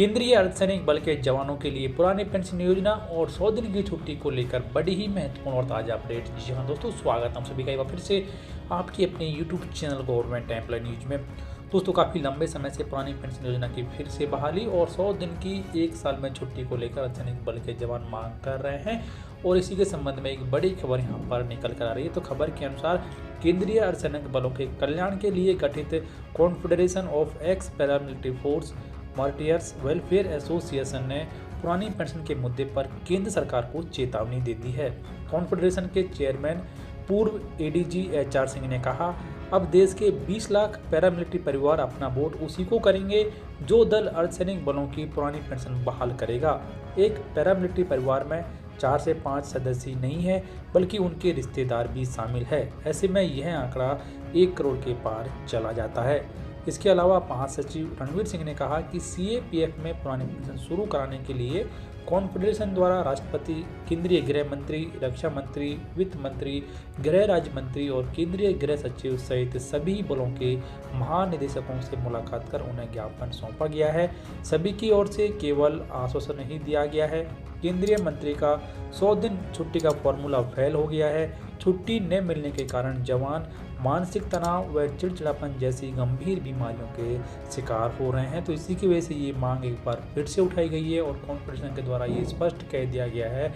केंद्रीय अर्धसैनिक बल के जवानों के लिए पुरानी पेंशन योजना और 100 दिन की छुट्टी को लेकर बड़ी ही महत्वपूर्ण और ताज़ा अपडेट। जी हाँ दोस्तों, स्वागत हम सभी का एक बार फिर से आपकी अपने YouTube channel government employ news में। दोस्तों, काफ़ी लंबे समय से पुरानी पेंशन योजना की फिर से बहाली और 100 दिन की 1 साल में छुट्टी को लेकर अर्धसैनिक बल के जवान मांग कर रहे हैं और इसी के संबंध में एक बड़ी खबर यहाँ पर निकल कर आ रही है। तो खबर के अनुसार केंद्रीय अर्धसैनिक बलों के कल्याण के लिए गठित confederation of x paramilitary force martyrs welfare association ने पुरानी पेंशन के मुद्दे पर केंद्र सरकार को चेतावनी दे दी है। कॉन्फेडरेशन के चेयरमैन पूर्व एडीजी एचआर सिंह ने कहा, अब देश के 20 लाख पैरामिलिट्री परिवार अपना वोट उसी को करेंगे जो दल अर्धसैनिक बलों की पुरानी पेंशन बहाल करेगा। एक पैरामिलिट्री परिवार में 4 से 5 सदस्य नहीं है बल्कि उनके रिश्तेदार भी शामिल है। ऐसे में यह आंकड़ा 1 करोड़ के पार चला जाता है। इसके अलावा महासचिव रणवीर सिंह ने कहा कि सीएपीएफ में पुरानी पेंशन शुरू कराने के लिए कॉन्फेडरेशन द्वारा राष्ट्रपति, केंद्रीय गृह मंत्री, रक्षा मंत्री, वित्त मंत्री, गृह राज्य मंत्री और केंद्रीय गृह सचिव सहित सभी बलों के महानिदेशकों से मुलाकात कर उन्हें ज्ञापन सौंपा गया है। सभी की ओर से केवल आश्वासन ही दिया गया है। केंद्रीय मंत्री का 100 दिन छुट्टी का फॉर्मूला फेल हो गया है। छुट्टी न मिलने के कारण जवान मानसिक तनाव व चिड़चिड़ापन जैसी गंभीर बीमारियों के शिकार हो रहे हैं। तो इसी की वजह से ये मांग एक बार फिर से उठाई गई है और कॉन्फेडरेशन के द्वारा ये स्पष्ट कह दिया गया है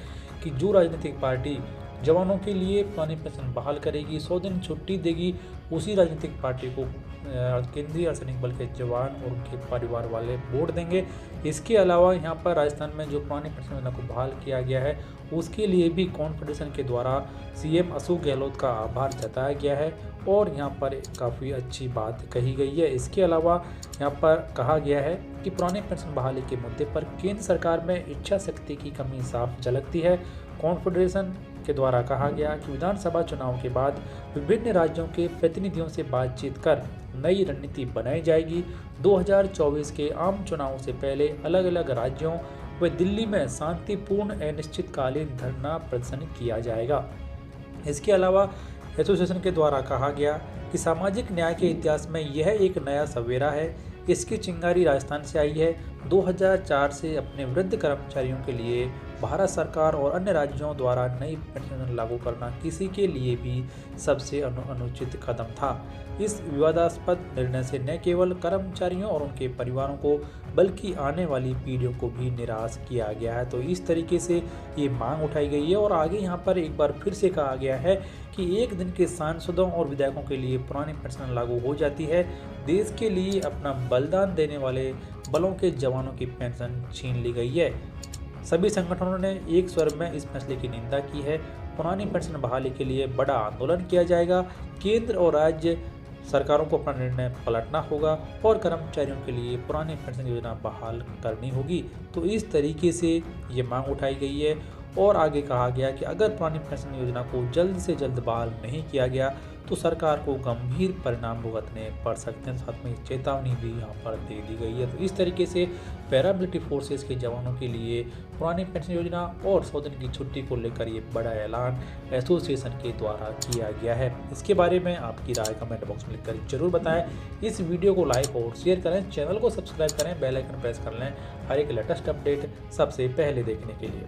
कि जो राजनीतिक पार्टी जवानों के लिए पुरानी पेंशन बहाल करेगी, 100 दिन छुट्टी देगी, उसी राजनीतिक पार्टी को केंद्रीय अर्धसैनिक बल के जवान और उनके परिवार वाले वोट देंगे। इसके अलावा यहाँ पर राजस्थान में जो पुरानी पेंशन योजना को बहाल किया गया है उसके लिए भी कॉन्फेडरेशन के द्वारा सीएम अशोक गहलोत का आभार जताया गया है और यहाँ पर काफ़ी अच्छी बात कही गई है। इसके अलावा यहाँ पर कहा गया है कि पुरानी पेंशन बहाली के मुद्दे पर केंद्र सरकार में इच्छा शक्ति की कमी साफ झलकती है। कॉन्फेडरेशन के द्वारा कहा गया कि विधानसभा चुनाव के बाद विभिन्न राज्यों के प्रतिनिधियों से बातचीत कर नई रणनीति बनाई जाएगी। 2024 के आम चुनावों से पहले अलग अलग राज्यों व दिल्ली में शांतिपूर्ण अनिश्चितकालीन धरना प्रदर्शन किया जाएगा। इसके अलावा एसोसिएशन के द्वारा कहा गया कि सामाजिक न्याय के इतिहास में यह एक नया सवेरा है। इसकी चिंगारी राजस्थान से आई है। 2004 से अपने वृद्ध कर्मचारियों के लिए भारत सरकार और अन्य राज्यों द्वारा नई पेंशन लागू करना किसी के लिए भी सबसे अनुचित कदम था। इस विवादास्पद निर्णय से न केवल कर्मचारियों और उनके परिवारों को बल्कि आने वाली पीढ़ियों को भी निराश किया गया है। तो इस तरीके से ये मांग उठाई गई है और आगे यहाँ पर एक बार फिर से कहा गया है कि 1 दिन के सांसदों और विधायकों के लिए पुरानी पेंशन लागू हो जाती है। देश के लिए अपना बलिदान देने वाले बलों के जवानों की पेंशन छीन ली गई है। सभी संगठनों ने एक स्वर में इस फैसले की निंदा की है। पुरानी पेंशन बहाली के लिए बड़ा आंदोलन किया जाएगा। केंद्र और राज्य सरकारों को अपना निर्णय पलटना होगा और कर्मचारियों के लिए पुरानी पेंशन योजना बहाल करनी होगी। तो इस तरीके से ये मांग उठाई गई है और आगे कहा गया कि अगर पुरानी पेंशन योजना को जल्द से जल्द बहाल नहीं किया गया तो सरकार को गंभीर परिणाम भुगतने पड़ सकते हैं। साथ में चेतावनी भी यहाँ पर दे दी गई है। तो इस तरीके से पैरामिलिट्री फोर्सेस के जवानों के लिए पुरानी पेंशन योजना और 100 दिन की छुट्टी को लेकर ये बड़ा ऐलान एसोसिएशन के द्वारा किया गया है। इसके बारे में आपकी राय कमेंट बॉक्स में लिखकर जरूर बताएं। इस वीडियो को लाइक और शेयर करें, चैनल को सब्सक्राइब करें, बेल आइकन प्रेस कर लें हर एक लेटेस्ट अपडेट सबसे पहले देखने के लिए।